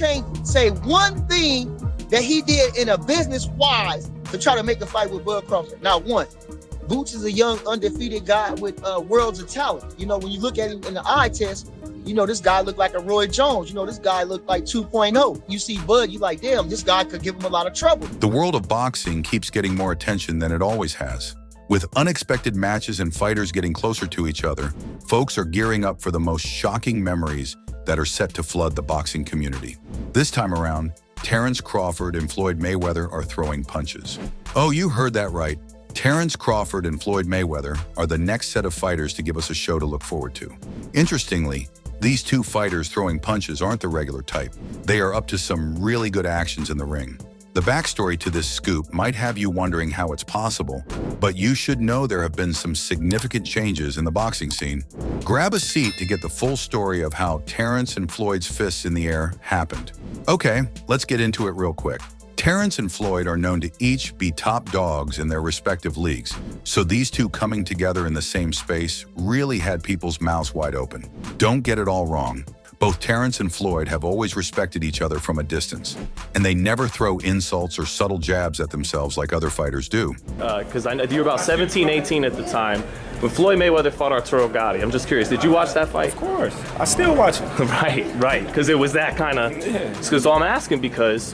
can't say one thing that he did in a business-wise to try to make a fight with Bud Crawford. Not one. Boots is a young, undefeated guy with worlds of talent. You know, when you look at him in the eye test, you know, this guy looked like a Roy Jones. You know, this guy looked like 2.0. You see Bud, you like, damn, this guy could give him a lot of trouble. The world of boxing keeps getting more attention than it always has. With unexpected matches and fighters getting closer to each other, folks are gearing up for the most shocking memories that are set to flood the boxing community. This time around, Terence Crawford and Floyd Mayweather are throwing punches. Oh, you heard that right. Terence Crawford and Floyd Mayweather are the next set of fighters to give us a show to look forward to. Interestingly, these two fighters throwing punches aren't the regular type. They are up to some really good actions in the ring. The backstory to this scoop might have you wondering how it's possible, but you should know there have been some significant changes in the boxing scene. Grab a seat to get the full story of how Terence and Floyd's fists in the air happened. Okay, let's get into it real quick. Terence and Floyd are known to each be top dogs in their respective leagues, so these two coming together in the same space really had people's mouths wide open. Don't get it all wrong. Both Terence and Floyd have always respected each other from a distance, and they never throw insults or subtle jabs at themselves like other fighters do. Because I know you were about 17, 18 at the time when Floyd Mayweather fought Arturo Gatti. I'm just curious, did you watch that fight? Of course. I still watch it. Right, because it was that kind of... Because I'm asking because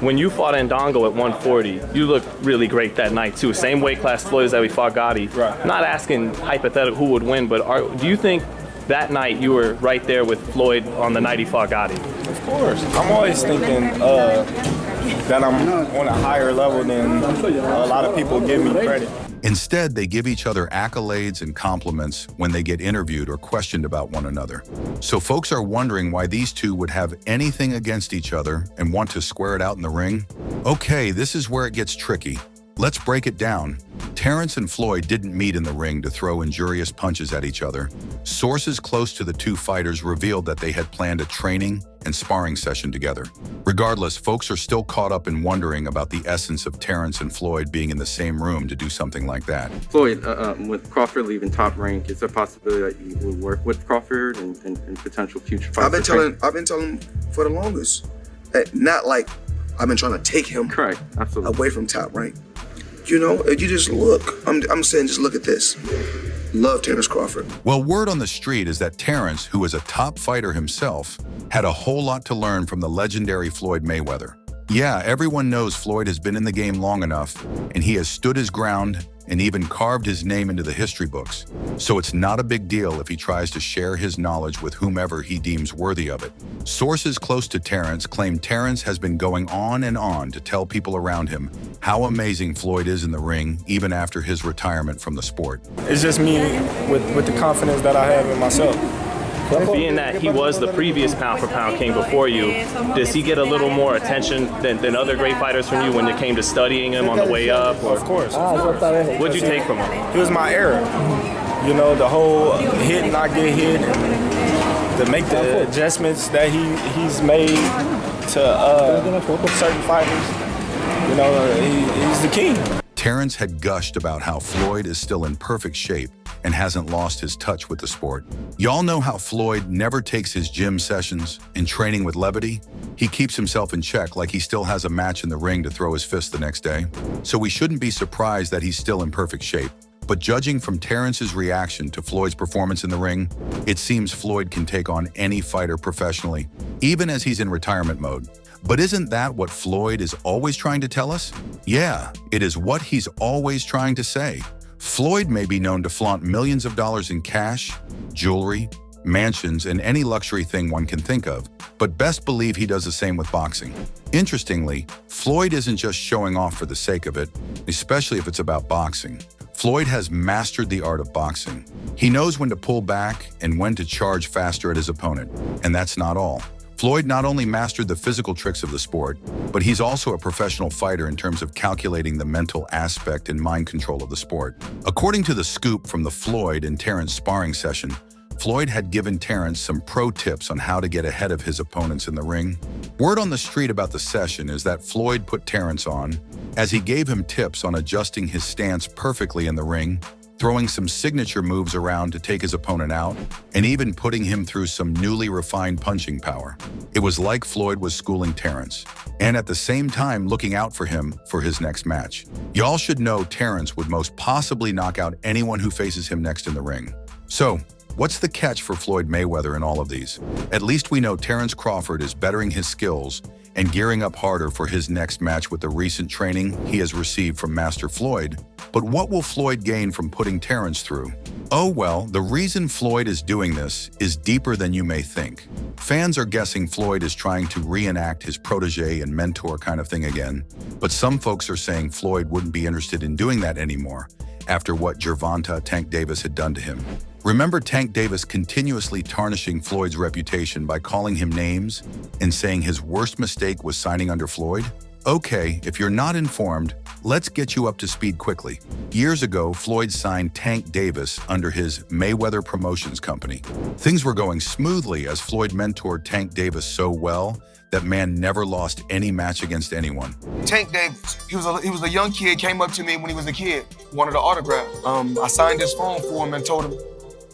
when you fought Ndongo at 140, you looked really great that night too. Same weight class Floyd as that we fought Gatti. Right. Not asking hypothetical who would win, but do you think that night you were right there with Floyd on the night he fought Gotti? Of course. I'm always thinking that I'm on a higher level than a lot of people give me credit. Instead, they give each other accolades and compliments when they get interviewed or questioned about one another. So folks are wondering why these two would have anything against each other and want to square it out in the ring? Okay, this is where it gets tricky. Let's break it down. Terence and Floyd didn't meet in the ring to throw injurious punches at each other. Sources close to the two fighters revealed that they had planned a training and sparring session together. Regardless, folks are still caught up in wondering about the essence of Terence and Floyd being in the same room to do something like that. Floyd, with Crawford leaving Top Rank, is there a possibility that you will work with Crawford and potential future fights? I've been telling for the longest. Not like I've been trying to take him Correct, absolutely. away from Top Rank. You know, if you just look, I'm saying just look at this. Love Terence Crawford. Well, word on the street is that Terence, who is a top fighter himself, had a whole lot to learn from the legendary Floyd Mayweather. Yeah, everyone knows Floyd has been in the game long enough, and he has stood his ground and even carved his name into the history books. So it's not a big deal if he tries to share his knowledge with whomever he deems worthy of it. Sources close to Terence claim Terence has been going on and on to tell people around him how amazing Floyd is in the ring, even after his retirement from the sport. It's just me with the confidence that I have in myself. Being that he was the previous pound-for-pound king before you, does he get a little more attention than other great fighters from you when it came to studying him on the way up? Or? Of course. What'd you take from him? He was my era. You know, the whole hit and not get hit, and to make the adjustments that he's made to certain fighters. You know, he's the king. Terence had gushed about how Floyd is still in perfect shape and hasn't lost his touch with the sport. Y'all know how Floyd never takes his gym sessions and training with levity? He keeps himself in check like he still has a match in the ring to throw his fist the next day. So we shouldn't be surprised that he's still in perfect shape. But judging from Terence's reaction to Floyd's performance in the ring, it seems Floyd can take on any fighter professionally, even as he's in retirement mode. But isn't that what Floyd is always trying to tell us? Yeah, it is what he's always trying to say. Floyd may be known to flaunt millions of dollars in cash, jewelry, mansions, and any luxury thing one can think of, but best believe he does the same with boxing. Interestingly, Floyd isn't just showing off for the sake of it, especially if it's about boxing. Floyd has mastered the art of boxing. He knows when to pull back and when to charge faster at his opponent, and that's not all. Floyd not only mastered the physical tricks of the sport, but he's also a professional fighter in terms of calculating the mental aspect and mind control of the sport. According to the scoop from the Floyd and Terence sparring session, Floyd had given Terence some pro tips on how to get ahead of his opponents in the ring. Word on the street about the session is that Floyd put Terence on, as he gave him tips on adjusting his stance perfectly in the ring, throwing some signature moves around to take his opponent out, and even putting him through some newly refined punching power. It was like Floyd was schooling Terence, and at the same time looking out for him for his next match. Y'all should know Terence would most possibly knock out anyone who faces him next in the ring. So, what's the catch for Floyd Mayweather in all of these? At least we know Terence Crawford is bettering his skills and gearing up harder for his next match with the recent training he has received from Master Floyd. But what will Floyd gain from putting Terence through? Oh well, the reason Floyd is doing this is deeper than you may think. Fans are guessing Floyd is trying to reenact his protege and mentor kind of thing again, but some folks are saying Floyd wouldn't be interested in doing that anymore after what Gervonta Tank Davis had done to him. Remember Tank Davis continuously tarnishing Floyd's reputation by calling him names and saying his worst mistake was signing under Floyd? Okay, if you're not informed, let's get you up to speed quickly. Years ago, Floyd signed Tank Davis under his Mayweather Promotions company. Things were going smoothly as Floyd mentored Tank Davis so well that man never lost any match against anyone. Tank Davis, he was a young kid, came up to me when he was a kid, wanted an autograph. I signed his phone for him and told him,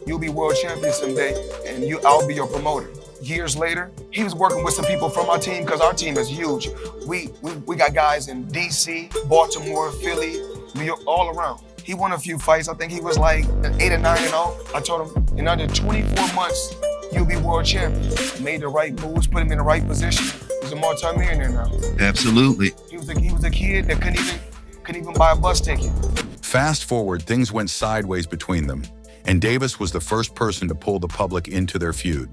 "You'll be world champion someday, and I'll be your promoter." Years later, he was working with some people from our team because our team is huge. We got guys in DC, Baltimore, Philly, New York, all around. He won a few fights. I think he was like 8 or 9-0. I told him, in under 24 months, you'll be world champion. Made the right moves, put him in the right position. He's a multi-millionaire now. Absolutely. He was a kid that couldn't even buy a bus ticket. Fast forward, things went sideways between them, and Davis was the first person to pull the public into their feud.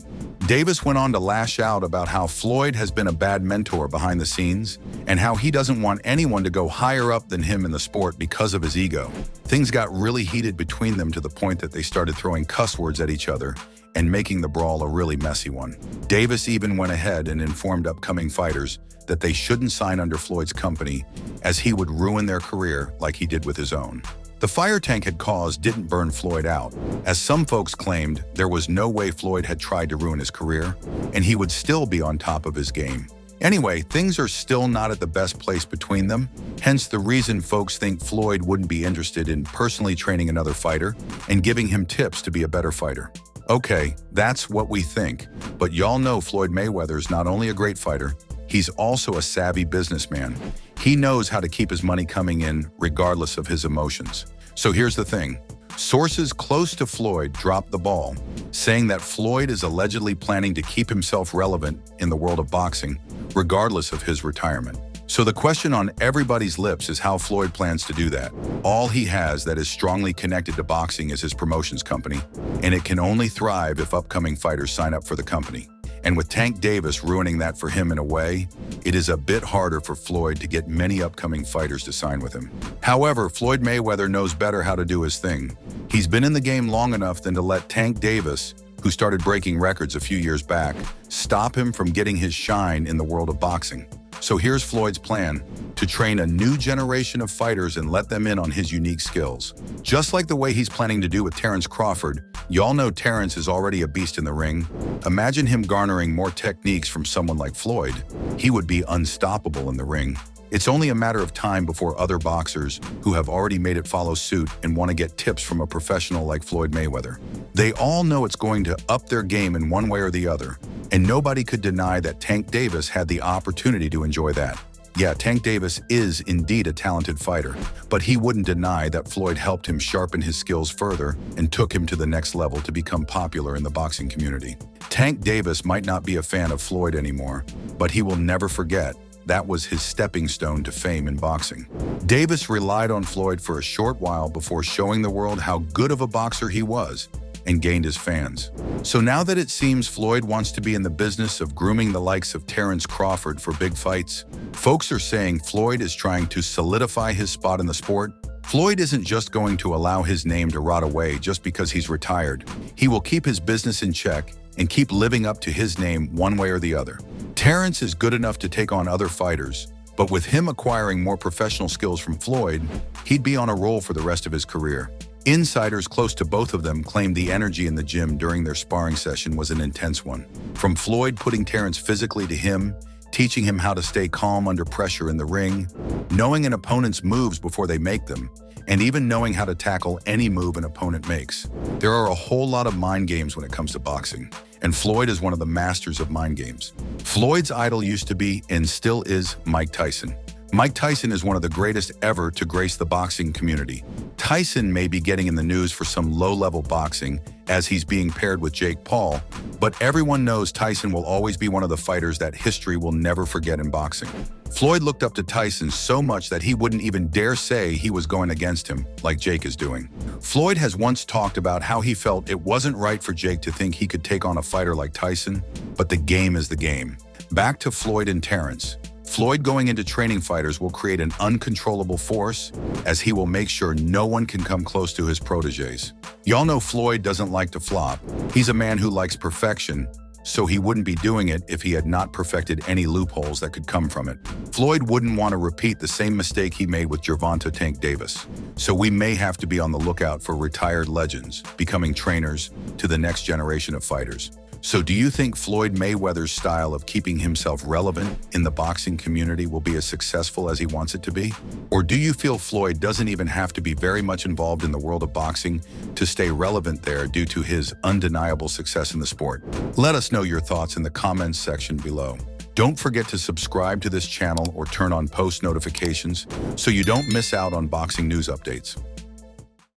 Davis went on to lash out about how Floyd has been a bad mentor behind the scenes and how he doesn't want anyone to go higher up than him in the sport because of his ego. Things got really heated between them to the point that they started throwing cuss words at each other and making the brawl a really messy one. Davis even went ahead and informed upcoming fighters that they shouldn't sign under Floyd's company as he would ruin their career like he did with his own. The fire Tank had caused didn't burn Floyd out, as some folks claimed there was no way Floyd had tried to ruin his career, and he would still be on top of his game. Anyway, things are still not at the best place between them, hence the reason folks think Floyd wouldn't be interested in personally training another fighter and giving him tips to be a better fighter. Okay, that's what we think, but y'all know Floyd Mayweather's not only a great fighter, he's also a savvy businessman. He knows how to keep his money coming in regardless of his emotions. So here's the thing. Sources close to Floyd dropped the ball, saying that Floyd is allegedly planning to keep himself relevant in the world of boxing, regardless of his retirement. So the question on everybody's lips is how Floyd plans to do that. All he has that is strongly connected to boxing is his promotions company, and it can only thrive if upcoming fighters sign up for the company. And with Tank Davis ruining that for him in a way, it is a bit harder for Floyd to get many upcoming fighters to sign with him. However, Floyd Mayweather knows better how to do his thing. He's been in the game long enough than to let Tank Davis, who started breaking records a few years back, stop him from getting his shine in the world of boxing. So here's Floyd's plan: to train a new generation of fighters and let them in on his unique skills. Just like the way he's planning to do with Terence Crawford, y'all know Terence is already a beast in the ring. Imagine him garnering more techniques from someone like Floyd. He would be unstoppable in the ring. It's only a matter of time before other boxers who have already made it follow suit and want to get tips from a professional like Floyd Mayweather. They all know it's going to up their game in one way or the other, and nobody could deny that Tank Davis had the opportunity to enjoy that. Yeah, Tank Davis is indeed a talented fighter, but he wouldn't deny that Floyd helped him sharpen his skills further and took him to the next level to become popular in the boxing community. Tank Davis might not be a fan of Floyd anymore, but he will never forget that was his stepping stone to fame in boxing. Davis relied on Floyd for a short while before showing the world how good of a boxer he was and gained his fans. So now that it seems Floyd wants to be in the business of grooming the likes of Terence Crawford for big fights, folks are saying Floyd is trying to solidify his spot in the sport. Floyd isn't just going to allow his name to rot away just because he's retired. He will keep his business in check and keep living up to his name one way or the other. Terence is good enough to take on other fighters, but with him acquiring more professional skills from Floyd, he'd be on a roll for the rest of his career. Insiders close to both of them claimed the energy in the gym during their sparring session was an intense one. From Floyd putting Terence physically to him, teaching him how to stay calm under pressure in the ring, knowing an opponent's moves before they make them, and even knowing how to tackle any move an opponent makes. There are a whole lot of mind games when it comes to boxing, and Floyd is one of the masters of mind games. Floyd's idol used to be, and still is, Mike Tyson. Mike Tyson is one of the greatest ever to grace the boxing community. Tyson may be getting in the news for some low-level boxing, as he's being paired with Jake Paul, but everyone knows Tyson will always be one of the fighters that history will never forget in boxing. Floyd looked up to Tyson so much that he wouldn't even dare say he was going against him, like Jake is doing. Floyd has once talked about how he felt it wasn't right for Jake to think he could take on a fighter like Tyson, but the game is the game. Back to Floyd and Terence. Floyd going into training fighters will create an uncontrollable force, as he will make sure no one can come close to his proteges. Y'all know Floyd doesn't like to flop. He's a man who likes perfection, so he wouldn't be doing it if he had not perfected any loopholes that could come from it. Floyd wouldn't want to repeat the same mistake he made with Gervonta Tank Davis. So we may have to be on the lookout for retired legends becoming trainers to the next generation of fighters. So do you think Floyd Mayweather's style of keeping himself relevant in the boxing community will be as successful as he wants it to be? Or do you feel Floyd doesn't even have to be very much involved in the world of boxing to stay relevant there due to his undeniable success in the sport? Let us know your thoughts in the comments section below. Don't forget to subscribe to this channel or turn on post notifications so you don't miss out on boxing news updates.